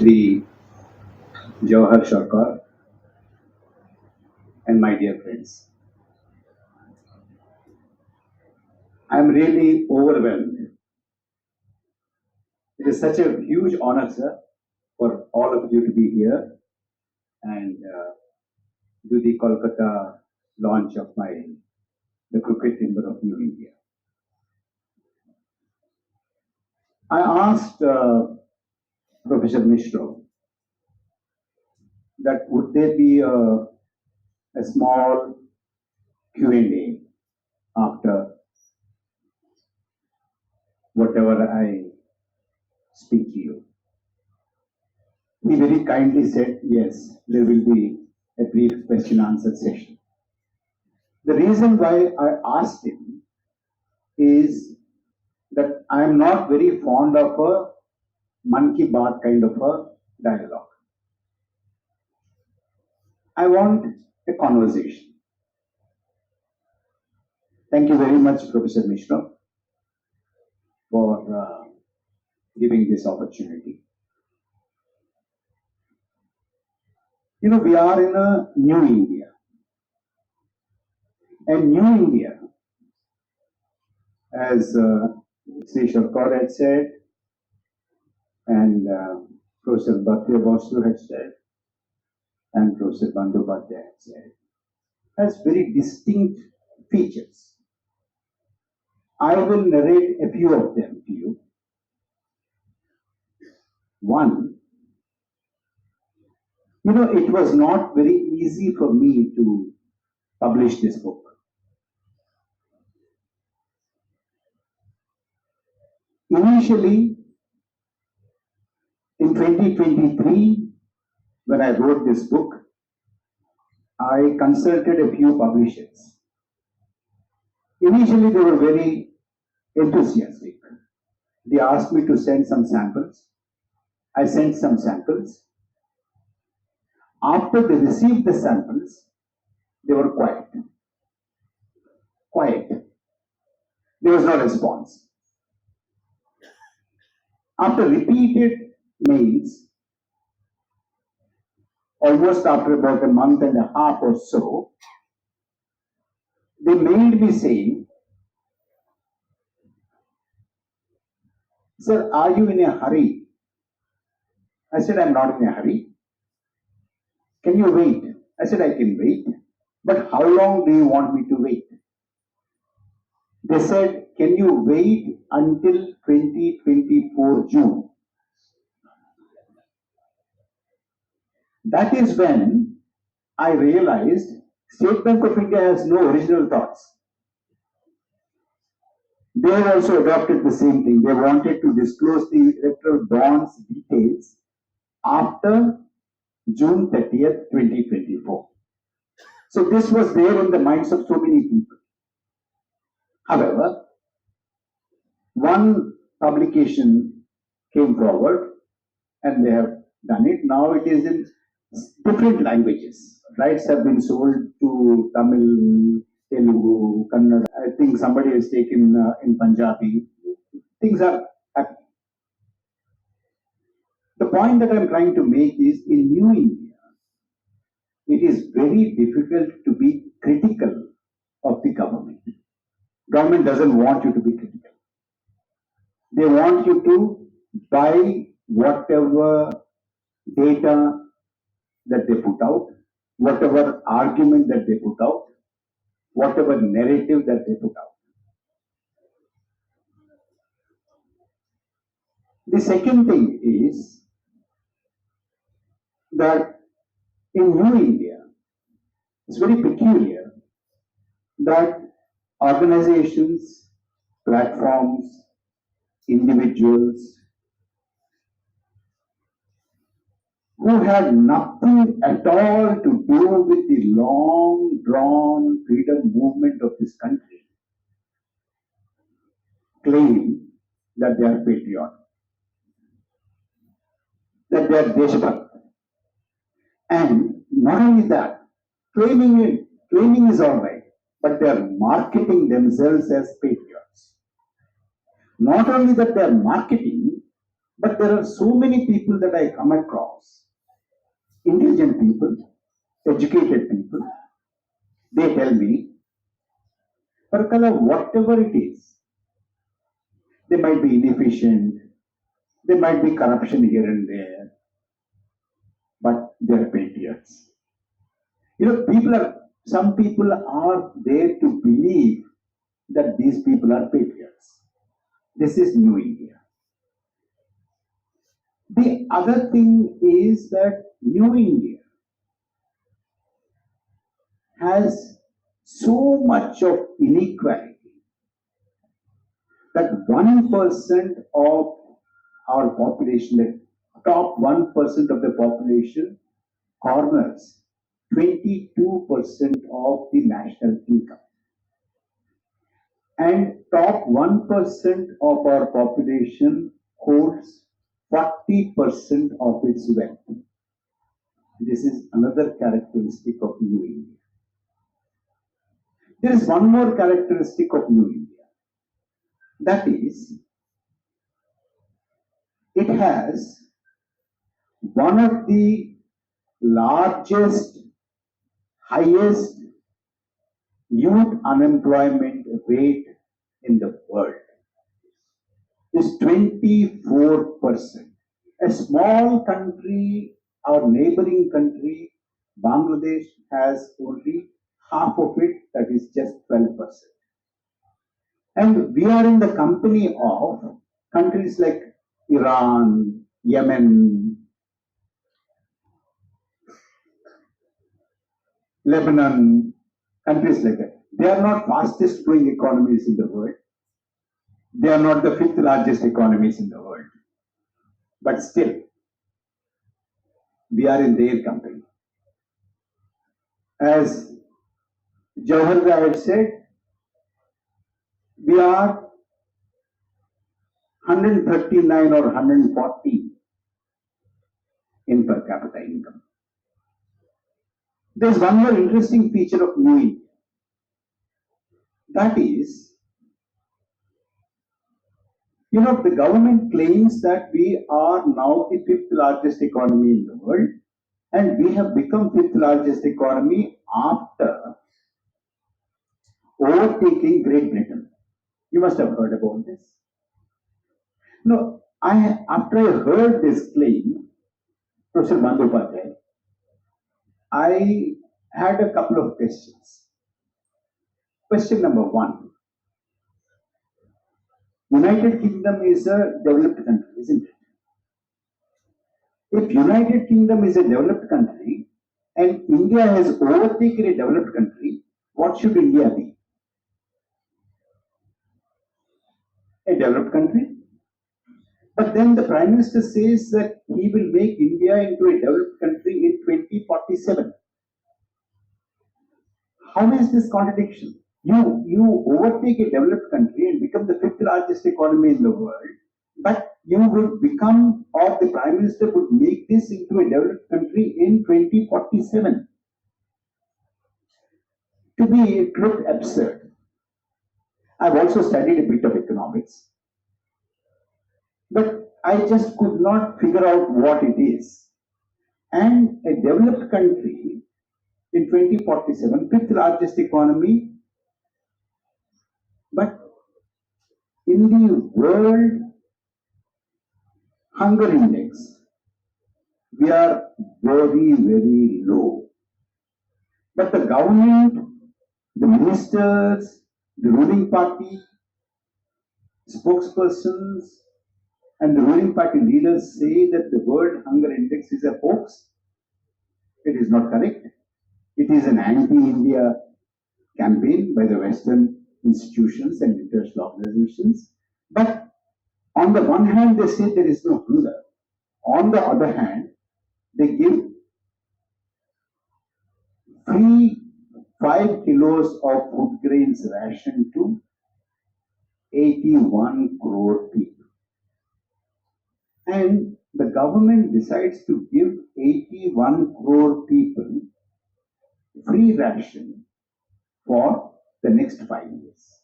Shri Jawahar Sarkar and my dear friends. I am really overwhelmed. It is such a huge honor, sir, for all of you to be here and do the Kolkata launch of the cricket timber of New India. I asked Professor Mishra that would there be a small Q&A after whatever I speak to you. He very kindly said, yes, there will be a brief question answer session. The reason why I asked him is that I am not very fond of a Man Ki Baat kind of a dialogue. I want a conversation. Thank you very much, Professor Mishra, for giving this opportunity. You know, we are in a new India. And new India, as Sri Sarkar had said, and Professor Bhatia Basu had said, and Professor Bandyopadhyay had said, has very distinct features. I will narrate a few of them to you. One, you know, it was not very easy for me to publish this book. Initially, in 2023, when I wrote this book, I consulted a few publishers. Initially, they were very enthusiastic. They asked me to send some samples. I sent some samples. After they received the samples, they were quiet. Quiet. There was no response. After repeated mails, almost after about a month and a half or so, they mailed me saying, "Sir, are you in a hurry?" I said, "I'm not in a hurry. Can you wait?" I said, "I can wait. But how long do you want me to wait?" They said, "Can you wait until 2024 June?" That is when I realized State Bank of India has no original thoughts. They have also adopted the same thing. They wanted to disclose the electoral bonds details after June 30th, 2024. So this was there in the minds of so many people. However, one publication came forward and they have done it. Now it is in different languages. Rights have been sold to Tamil, Telugu, Kannada. I think somebody has taken in Punjabi. Things are happening. The point that I'm trying to make is in New India, it is very difficult to be critical of the government. Government doesn't want you to be critical. They want you to buy whatever data that they put out, whatever argument that they put out, whatever narrative that they put out. The second thing is that in New India, it's very peculiar that organizations, platforms, individuals who had nothing at all to do with the long drawn freedom movement of this country claim that they are patriotic, that they are Deshbhakt. And not only that, claiming is all right, but they are marketing themselves as patriots. Not only that they are marketing, But there are so many people that I come across, intelligent people, educated people, they tell me, Parakala, whatever it is, they might be inefficient, there might be corruption here and there, but they're patriots. Some people are there to believe that these people are patriots. This is New India. The other thing is that New India has so much of inequality that 1% of our population, the top 1% of the population, corners 22% of the national income. And top 1% of our population holds 40% of its wealth. This is another characteristic of New India. There is one more characteristic of New India. That is, it has one of the largest, highest youth unemployment rate in the world. Is 24%. A small country, our neighboring country, Bangladesh, has only half of it, that is just 12%. And we are in the company of countries like Iran, Yemen, Lebanon, countries like that. They are not fastest growing economies in the world. They are not the fifth largest economies in the world. But still, we are in their company. As Jawahar had said, we are 139 or 140 in per capita income. There's one more interesting feature of New India. That is, the government claims that we are now the fifth largest economy in the world, and we have become fifth largest economy after overtaking Great Britain. You must have heard about this. No, after I heard this claim, Professor Bandyopadhyay, I had a couple of questions. Question number one. United Kingdom is a developed country, isn't it? If United Kingdom is a developed country and India has overtaken a developed country, what should India be? A developed country? But then the Prime Minister says that he will make India into a developed country in 2047. How is this contradiction? You overtake a developed country and become the fifth largest economy in the world, but you would become, or the Prime Minister would make this into a developed country in 2047. To me, it looked absurd. I've also studied a bit of economics, but I just could not figure out what it is. And a developed country in 2047, fifth largest economy, but in the world hunger index, we are very, very low. But the government, the ministers, the ruling party, spokespersons, and the ruling party leaders say that the world hunger index is a hoax. It is not correct. It is an anti-India campaign by the Western institutions and international organizations. But on the one hand, they say there is no hunger. On the other hand, they give free 5 kilos of food grains ration to 81 crore people. And the government decides to give 81 crore people free ration for the next 5 years.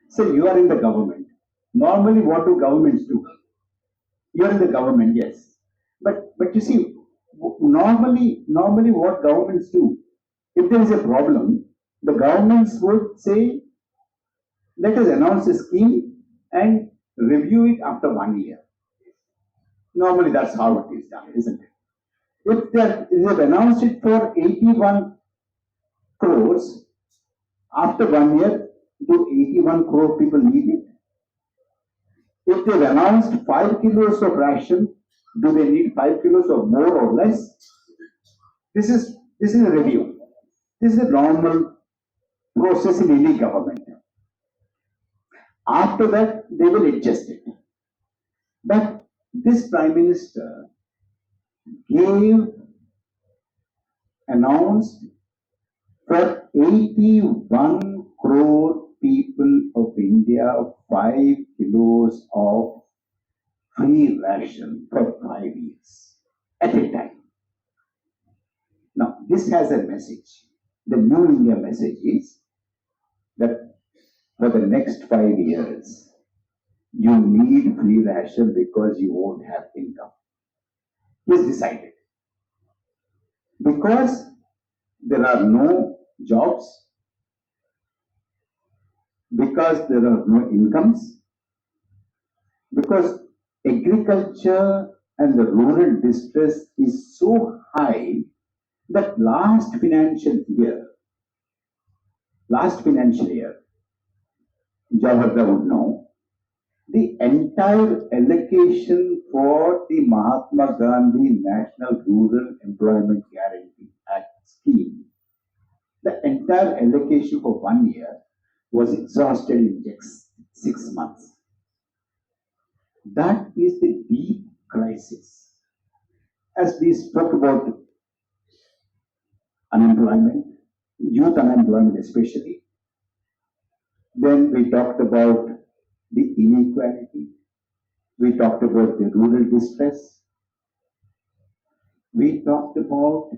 So you are in the government. Normally, what do governments do? You're in the government, yes. But you see, normally what governments do, if there is a problem, the governments would say, let us announce a scheme and review it after 1 year. Normally that's how it is done, isn't it? If they have announced it for 81 crores, after 1 year, do 81 crore people need it? If they've announced 5 kilos of ration, do they need 5 kilos or more or less? This is a review. This is a normal process in any government. After that, they will adjust it. But this Prime Minister gave, announced for 81 crore people of India 5 kilos of free ration for 5 years at a time. Now, this has a message. The New India message is that for the next 5 years, you need free ration because you won't have income. He's decided. Because there are no jobs, because there are no incomes, because agriculture and the rural distress is so high that last financial year, Jawaharlal would know, the entire allocation for the Mahatma Gandhi National Rural Employment Guarantee Act scheme, the entire allocation for 1 year was exhausted in just 6 months. That is the deep crisis. As we spoke about unemployment, youth unemployment especially, then we talked about the inequality, we talked about the rural distress, we talked about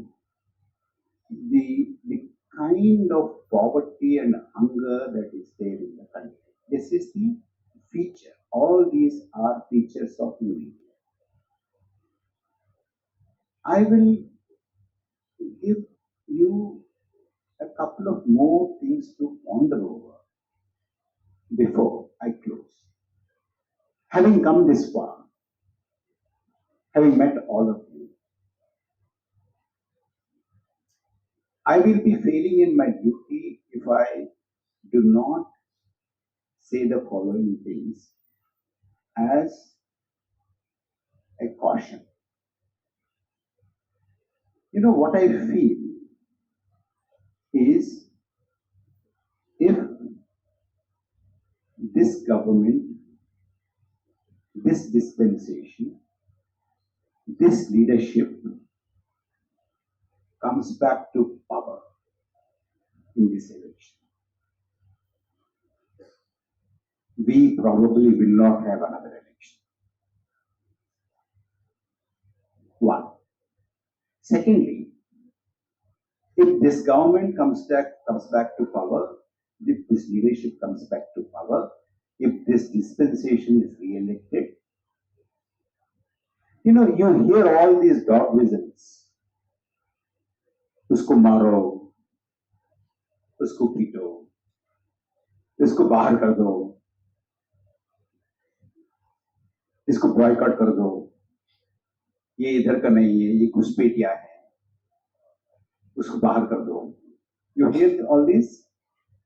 the kind of poverty and hunger that is there in the country. This is the feature. All these are features of New India. I will give you a couple of more things to ponder over before I close. Having come this far, having met all of you, I will be failing in my duty if I do not say the following things as a caution. You know, what I feel is, if this government, this dispensation, this leadership comes back to power in this election, we probably will not have another election. One. Secondly, if this government comes back to power, if this leadership comes back to power, if this dispensation is re-elected, you know, you hear all these dog whistles. Usko maro, usko pito, इसको बाहर कर दो, इसको boycott कर दो, ये इधर का नहीं है, ये घुसपैठिया है, उसको बाहर कर दो. You hear all this?